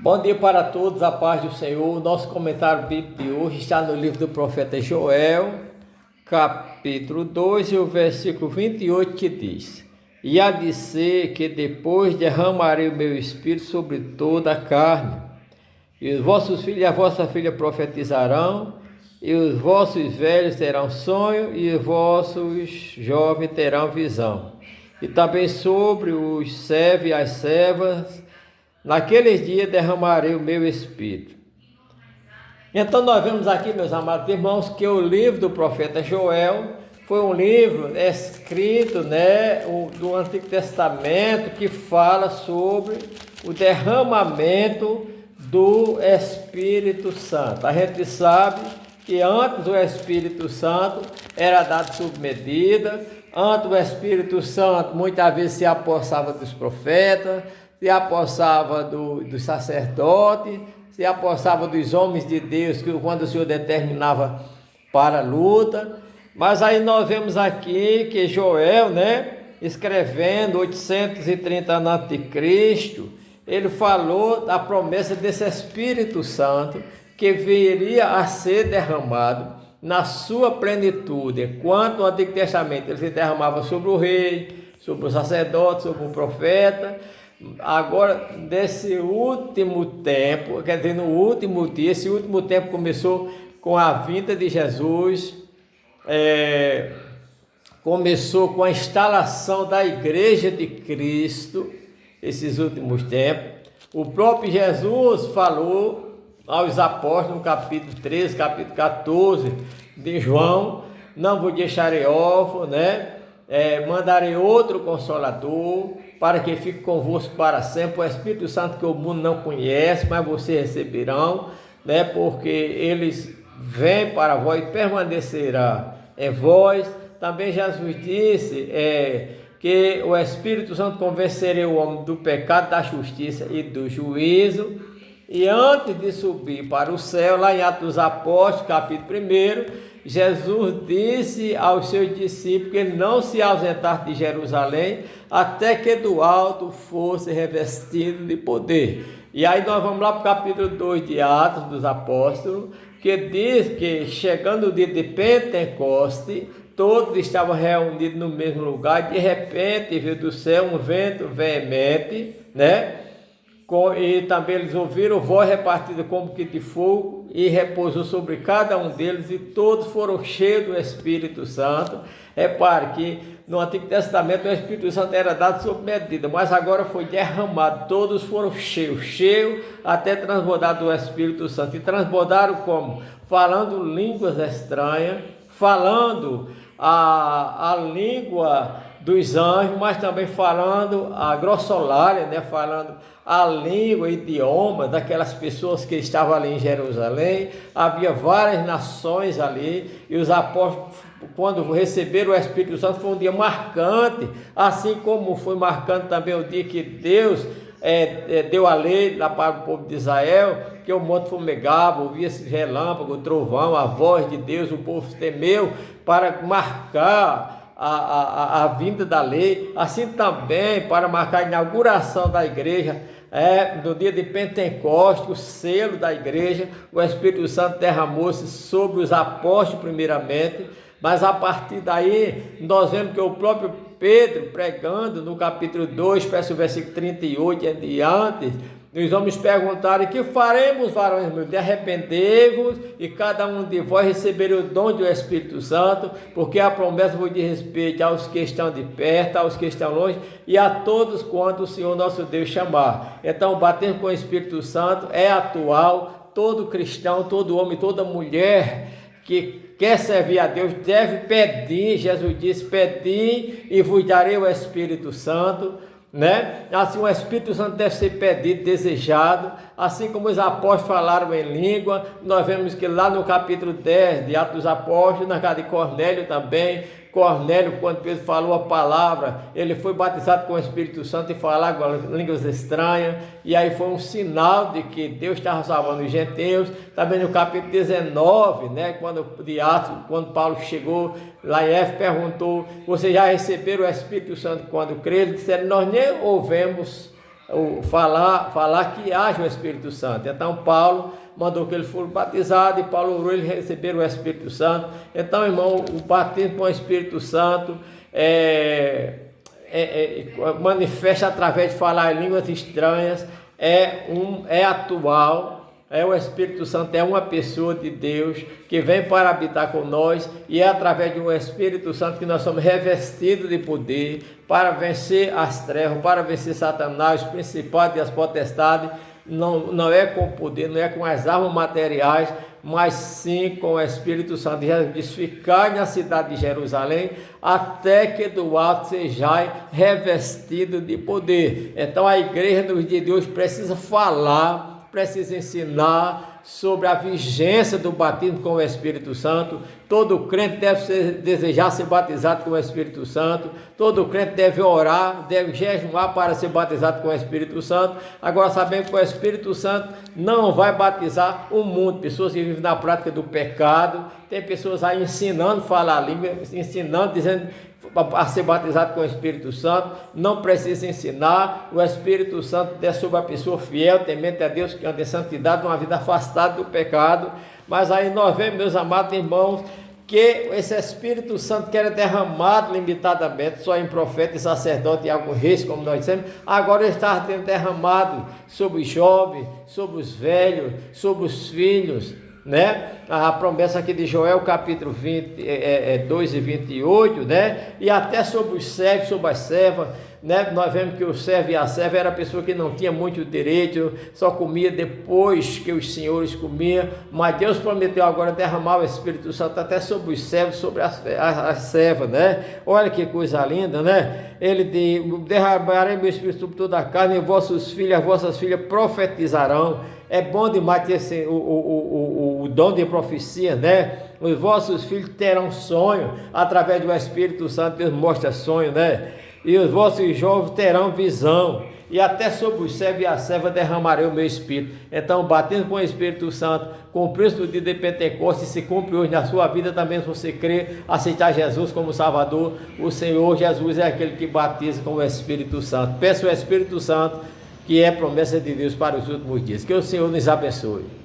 Bom dia para todos, a paz do Senhor. Nosso comentário bíblico de hoje está no livro do profeta Joel, capítulo 2 e o versículo 28, que diz: E há de ser que depois derramarei o meu espírito sobre toda a carne, e os vossos filhos e a vossa filha profetizarão, e os vossos velhos terão sonho, e os vossos jovens terão visão. E também sobre os servos e as servas, naqueles dias derramarei o meu espírito. Então nós vemos aqui, meus amados irmãos, que o livro do profeta Joel foi um livro escrito, do Antigo Testamento, que fala sobre o derramamento do Espírito Santo. A gente sabe que antes o Espírito Santo era dado sob medida, antes o Espírito Santo muitas vezes se apossava dos profetas, se apossava dos sacerdotes, se apossava dos homens de Deus, que quando o Senhor determinava para a luta. Mas aí nós vemos aqui que Joel, escrevendo 830 anos de Cristo, ele falou da promessa desse Espírito Santo que viria a ser derramado na sua plenitude. Enquanto no Antigo Testamento ele se derramava sobre o rei, sobre o sacerdote, sobre o profeta, agora, nesse último tempo, quer dizer, no último dia, esse último tempo começou com a vinda de Jesus, começou com a instalação da Igreja de Cristo, esses últimos tempos. O próprio Jesus falou aos apóstolos, no capítulo 13, capítulo 14 de João: não vos deixarei órfão, mandarei outro Consolador, para que fique convosco para sempre, o Espírito Santo que o mundo não conhece, mas vocês receberão, porque eles vêm para vós e permanecerá em vós. Também Jesus disse que o Espírito Santo convenceria o homem do pecado, da justiça e do juízo. E antes de subir para o céu, lá em Atos dos Apóstolos, capítulo 1, Jesus disse aos seus discípulos que ele não se ausentasse de Jerusalém até que do alto fosse revestido de poder. E aí nós vamos lá para o capítulo 2 de Atos dos Apóstolos, que diz que chegando o dia de Pentecoste, todos estavam reunidos no mesmo lugar, de repente veio do céu um vento veemente, e também eles ouviram voz repartida como que de fogo, e repousou sobre cada um deles, e todos foram cheios do Espírito Santo. Repare que no Antigo Testamento o Espírito Santo era dado sob medida, mas agora foi derramado, todos foram cheios até transbordar do Espírito Santo. E transbordaram como? Falando línguas estranhas, falando a língua dos anjos, mas também falando a grossolária, falando a língua, idioma daquelas pessoas que estavam ali em Jerusalém. Havia várias nações ali, e os apóstolos, quando receberam o Espírito Santo, foi um dia marcante, assim como foi marcante também o dia que Deus deu a lei lá para o povo de Israel, que o monte fumegava, ouvia-se relâmpago, trovão, a voz de Deus, o povo temeu para marcar a vinda da lei. Assim também para marcar a inauguração da igreja, no dia de Pentecostes, o selo da igreja, o Espírito Santo derramou-se sobre os apóstolos primeiramente, mas a partir daí nós vemos que o próprio Pedro, pregando no capítulo 2, versículo 38 em diante, os homens perguntaram: que faremos, varões meus? De arrependei-vos, e cada um de vós receberá o dom do Espírito Santo, porque a promessa vos diz respeito aos que estão de perto, aos que estão longe, e a todos quanto o Senhor nosso Deus chamar. Então o batismo com o Espírito Santo é atual. Todo cristão, todo homem, toda mulher que quer servir a Deus deve pedir. Jesus disse: pedi e vos darei o Espírito Santo. Assim o Espírito Santo deve ser pedido, desejado, assim como os apóstolos falaram em língua. Nós vemos que lá no capítulo 10 de Atos dos Apóstolos, na casa de Cornélio também, Cornélio, quando Pedro falou a palavra, ele foi batizado com o Espírito Santo e falava línguas estranhas, e aí foi um sinal de que Deus estava salvando os gentios. Também no capítulo 19, de Atos, quando Paulo chegou lá em Éfeso, perguntou: vocês já receberam o Espírito Santo quando creram? Eles disseram: nós nem ouvemos falar que haja o Espírito Santo. Então Paulo mandou que ele fosse batizado e Paulo orou ele receber o Espírito Santo. Então, irmão, o batismo com o Espírito Santo manifesta através de falar em línguas estranhas, é atual. O Espírito Santo é uma pessoa de Deus que vem para habitar com nós, e é através do Espírito Santo que nós somos revestidos de poder para vencer as trevas, para vencer Satanás, os principados e as potestades. Não é com poder, não é com as armas materiais, mas sim com o Espírito Santo. Jesus diz: ficai na cidade de Jerusalém, até que do alto sejais revestido de poder. Então a igreja dos dias de hoje precisa falar, precisa ensinar sobre a vigência do batismo com o Espírito Santo. Todo crente deve desejar ser batizado com o Espírito Santo. Todo crente deve orar, deve jejuar para ser batizado com o Espírito Santo. Agora sabemos que o Espírito Santo não vai batizar o mundo, pessoas que vivem na prática do pecado. Tem pessoas aí ensinando a falar a língua, ensinando, dizendo a ser batizado com o Espírito Santo. Não precisa ensinar. O Espírito Santo desce sobre a pessoa fiel, temente a Deus, que anda em santidade, uma vida afastada do pecado. Mas aí nós vemos, meus amados irmãos, que esse Espírito Santo que era derramado limitadamente só em profeta e sacerdote e alguns reis, como nós dissemos, agora ele está sendo derramado sobre os jovens, sobre os velhos, sobre os filhos, né? A promessa aqui de Joel, capítulo 2 e 28, né? E até sobre os servos, sobre as servas, né? Nós vemos que o servo e a serva era a pessoa que não tinha muito direito, só comia depois que os senhores comiam, mas Deus prometeu agora derramar o Espírito Santo até sobre os servos, sobre as servas, né? Olha que coisa linda, né? Ele diz: derramarei meu Espírito sobre toda a carne, e vossos filhos, as vossas filhas profetizarão. É bom demais ter o dom de profecia, né? Os vossos filhos terão sonho, através do Espírito Santo Deus mostra sonho, né? E os vossos jovens terão visão, e até sobre os servos e a serva derramarei o meu Espírito. Então, batendo com o Espírito Santo, cumpriu-se no dia de Pentecostes, e se cumpre hoje na sua vida também, se você crer, aceitar Jesus como Salvador. O Senhor Jesus é aquele que batiza com o Espírito Santo. Peça o Espírito Santo, que é promessa de Deus para os últimos dias. Que o Senhor nos abençoe.